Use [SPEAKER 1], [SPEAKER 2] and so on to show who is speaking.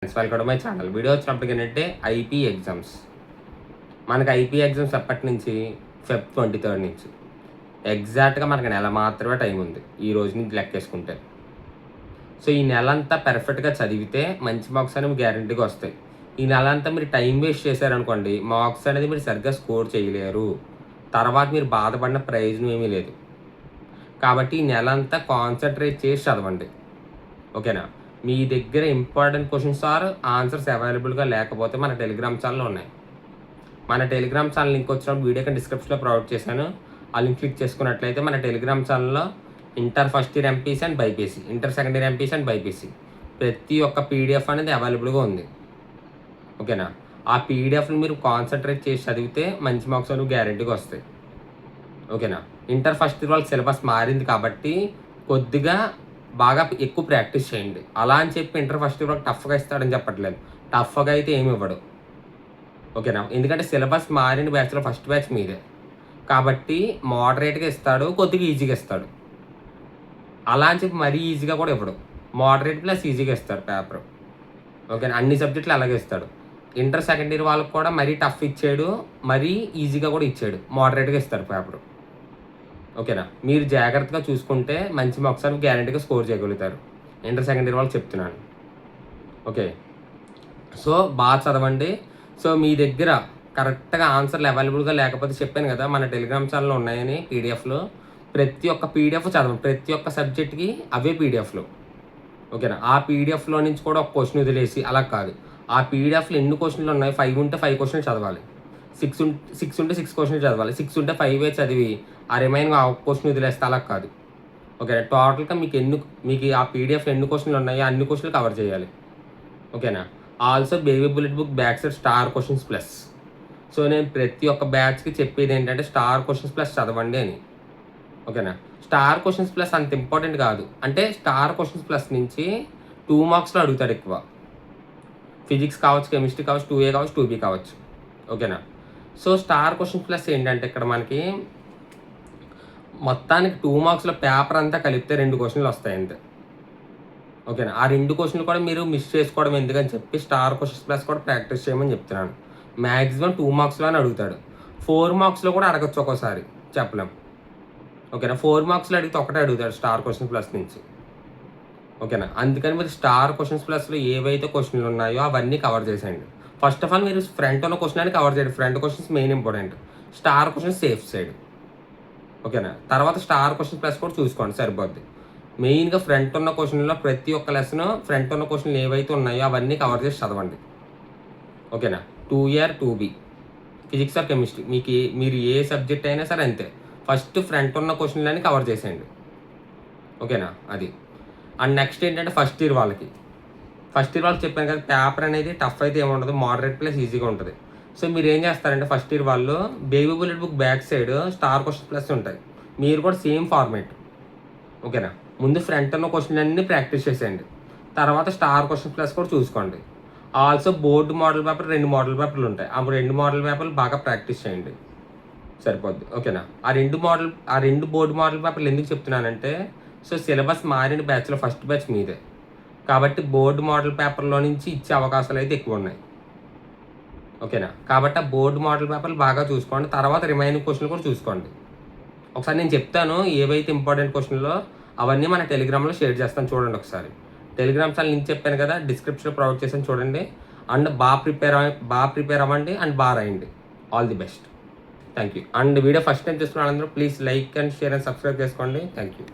[SPEAKER 1] Welcome to my channel. Video వచ్చినప్పటికి ఏంటంటే IP exams. మనకి ఐపీ ఎగ్జామ్స్ ఎప్పటి నుంచి? Feb 23 నుంచి. ఎగ్జాక్ట్గా మనకి నెల మాత్రమే టైం ఉంది ఈ రోజు నుంచి లెక్కేసుకుంటే. సో ఈ నెల అంతా పర్ఫెక్ట్గా చదివితే మంచి మార్క్స్ అనేవి గ్యారంటీగా వస్తాయి. ఈ నెల అంతా మీరు టైం వేస్ట్ చేశారనుకోండి, మార్క్స్ అనేది మీరు సరిగ్గా స్కోర్ చేయలేరు. తర్వాత మీరు బాధపడిన ప్రయోజనం ఏమీ లేదు. కాబట్టి ఈ నెల అంతా కాన్సన్ట్రేట్ చేసి చదవండి, ఓకేనా? మీ దగ్గర ఇంపార్టెంట్ క్వశ్చన్స్ ఆర్ ఆన్సర్స్ అవైలబుల్గా లేకపోతే మన టెలిగ్రామ్ ఛానల్ ఉన్నాయి. మన టెలిగ్రామ్ ఛానల్ లింక్ వచ్చినప్పుడు వీడియో కింద డిస్క్రిప్షన్లో ప్రొవైడ్ చేశాను. ఆ లింక్ క్లిక్ చేసుకున్నట్లయితే మన టెలిగ్రామ్ ఛానల్లో inter first year MPC and BiPC, inter second year MPC and BiPC ప్రతి ఒక్క పీడిఎఫ్ అనేది అవైలబుల్గా ఉంది, ఓకేనా? ఆ పీడిఎఫ్ని మీరు కాన్సన్ట్రేట్ చేసి చదివితే మంచి మార్క్స్ అనేవి గ్యారెంటీగా వస్తాయి, ఓకేనా? ఇంటర్ ఫస్ట్ ఇయర్ వాళ్ళకి సిలబస్ మారింది కాబట్టి కొద్దిగా బాగా ఎక్కువ ప్రాక్టీస్ చేయండి. అలా అని చెప్పి ఇంటర్ ఫస్ట్ ఇయర్ టఫ్గా ఇస్తాడని చెప్పట్లేదు. టఫ్గా అయితే ఏమి ఇవ్వడు, ఓకేనా? ఎందుకంటే సిలబస్ మారిన బ్యాచ్లో ఫస్ట్ బ్యాచ్ మీదే కాబట్టి మోడరేట్గా ఇస్తాడు, కొద్దిగా ఈజీగా ఇస్తాడు. అలా అని చెప్పి మరీ ఈజీగా కూడా ఇవ్వడు, మోడరేట్ ప్లస్ ఈజీగా ఇస్తాడు పేపర్, ఓకేనా? అన్ని సబ్జెక్టులు అలాగే ఇస్తాడు. ఇంటర్ సెకండ్ ఇయర్ వాళ్ళకి కూడా మరీ టఫ్ ఇచ్చాడు, మరీ ఈజీగా కూడా ఇచ్చాడు, మోడరేట్గా ఇస్తాడు పేపర్, ఓకేనా? మీరు జాగ్రత్తగా చూసుకుంటే మంచి మార్క్స్ అని గ్యారెంటీగా స్కోర్ చేయగలుగుతారు. ఇంటర్ సెకండ్ ఇయర్ వాళ్ళకి చెప్తున్నాను, ఓకే? సో బాగా చదవండి. సో మీ దగ్గర కరెక్ట్గా ఆన్సర్లు అవైలబుల్గా లేకపోతే చెప్పాను కదా, మన టెలిగ్రామ్ ఛానల్లో ఉన్నాయని పీడిఎఫ్లు. ప్రతి ఒక్క పీడిఎఫ్ చదవండి, ప్రతి ఒక్క సబ్జెక్ట్కి అవే పీడిఎఫ్లు, ఓకేనా? ఆ పీడిఎఫ్లో నుంచి కూడా ఒక క్వశ్చన్ వదిలేసి అలా కాదు. ఆ పీడిఎఫ్లో ఎన్ని క్వశ్చన్లు ఉన్నాయి, 5 ఉంటే 5 క్వశ్చన్లు చదవాలి, 6 ఉంటే 6 క్వశ్చన్లు చదవాలి, 6 ఉంటే 5 చదివి ఆ రిమైనింగ్ ఆ క్వశ్చన్ వదిలేస్తే అలా కాదు, ఓకేనా? టోటల్గా మీకు ఆ పీడిఎఫ్ ఎన్ని క్వశ్చన్లు ఉన్నాయో అన్ని క్వశ్చన్లు కవర్ చేయాలి, ఓకేనా? Also baby bullet book back side star questions plus. So నేను ప్రతి ఒక్క బ్యాచ్కి చెప్పేది ఏంటంటే స్టార్ క్వశ్చన్స్ ప్లస్ చదవండి అని, ఓకేనా? స్టార్ క్వశ్చన్స్ ప్లస్ అంత ఇంపార్టెంట్ కాదు. అంటే స్టార్ క్వశ్చన్స్ ప్లస్ నుంచి 2 మార్క్స్లో అడుగుతాడు ఎక్కువ. ఫిజిక్స్ కావచ్చు, కెమిస్ట్రీ కావచ్చు, 2A కావచ్చు, 2B కావచ్చు, ఓకేనా? సో స్టార్ క్వశ్చన్స్ ప్లస్ ఏంటంటే ఇక్కడ మనకి మొత్తానికి 2 మార్క్స్లో పేపర్ అంతా కలిపితే 2 క్వశ్చన్లు వస్తాయి అంతే, ఓకేనా? ఆ 2 క్వశ్చన్లు కూడా మీరు మిస్ చేసుకోవడం ఎందుకని చెప్పి స్టార్ క్వశ్చన్స్ ప్లస్ కూడా ప్రాక్టీస్ చేయమని చెప్తున్నాను. మ్యాక్సిమం 2 మార్క్స్లోనే అడుగుతాడు. 4 మార్క్స్లో కూడా అడగచ్చు ఒక్కోసారి, చెప్పలేం, ఓకేనా? 4 మార్క్స్లో అడిగితే ఒకటే అడుగుతాడు స్టార్ క్వశ్చన్స్ ప్లస్ నుంచి, ఓకేనా? అందుకని మీరు స్టార్ క్వశ్చన్స్ ప్లస్లో ఏవైతే క్వశ్చన్లు ఉన్నాయో అవన్నీ కవర్ చేసేయండి. ఫస్ట్ ఆఫ్ ఆల్ మీరు ఫ్రంట్ ఉన్న క్వశ్చన్ అని కవర్ చేయండి. Front questions main important, star questions safe side, ఓకేనా? తర్వాత స్టార్ క్వశ్చన్ ప్లస్ కూడా చూసుకోండి, సరిపోద్ది. మెయిన్గా ఫ్రంట్ ఉన్న క్వశ్చన్లో ప్రతి ఒక్క లెసన్ ఫ్రంట్ ఉన్న క్వశ్చన్లు ఏవైతే ఉన్నాయో అవన్నీ కవర్ చేసి చదవండి, ఓకేనా? 2A 2B physics or chemistry మీరు ఏ సబ్జెక్ట్ అయినా సరే అంతే, ఫస్ట్ ఫ్రంట్ ఉన్న క్వశ్చన్లన్నీ కవర్ చేసేయండి, ఓకేనా? అది. అండ్ నెక్స్ట్ ఏంటంటే ఫస్ట్ ఇయర్ వాళ్ళకి చెప్పాను కదా, పేపర్ అనేది టఫ్ అయితే ఏముండదు, మోడరేట్ ప్లస్ ఈజీగా ఉంటుంది. సో మీరు ఏం చేస్తారంటే ఫస్ట్ ఇయర్ వాళ్ళు baby bullet book back side star question plus ఉంటాయి. మీరు కూడా సేమ్ ఫార్మేట్, ఓకేనా? ముందు ఫ్రంట్ ఉన్న క్వశ్చన్ అన్నీ ప్రాక్టీస్ చేసేయండి, తర్వాత స్టార్ క్వశ్చన్ ప్లస్ కూడా చూసుకోండి. Also board model paper 2 model పేపర్లు ఉంటాయి, ఆ 2 మోడల్ పేపర్లు బాగా ప్రాక్టీస్ చేయండి, సరిపోద్ది, ఓకేనా? ఆ 2 బోర్డు మోడల్ పేపర్లు ఎందుకు చెప్తున్నానంటే, సో సిలబస్ మారిన బ్యాచ్లో ఫస్ట్ బ్యాచ్ మీదే కాబట్టి బోర్డు మోడల్ పేపర్లో నుంచి ఇచ్చే అవకాశాలు అయితే ఎక్కువ ఉన్నాయి, ఓకేనా? కాబట్టి ఆ బోర్డు మోడల్ పేపర్లు బాగా చూసుకోండి, తర్వాత రిమైనింగ్ క్వశ్చన్లు కూడా చూసుకోండి. ఒకసారి నేను చెప్తాను ఏవైతే ఇంపార్టెంట్ క్వశ్చన్లో అవన్నీ మన టెలిగ్రామ్లో షేర్ చేస్తాను, చూడండి ఒకసారి. టెలిగ్రామ్ ఛానల్ లింక్ చెప్పాను కదా, డిస్క్రిప్షన్లో ప్రొవైడ్ చేసాను, చూడండి. అండ్ బాగా ప్రిపేర్ అవ్వండి అండ్ బాగా రాయండి. All the best, thank you. And video first time చూస్తున్న వాళ్ళందరూ please like and share and subscribe చేసుకోండి. Thank you.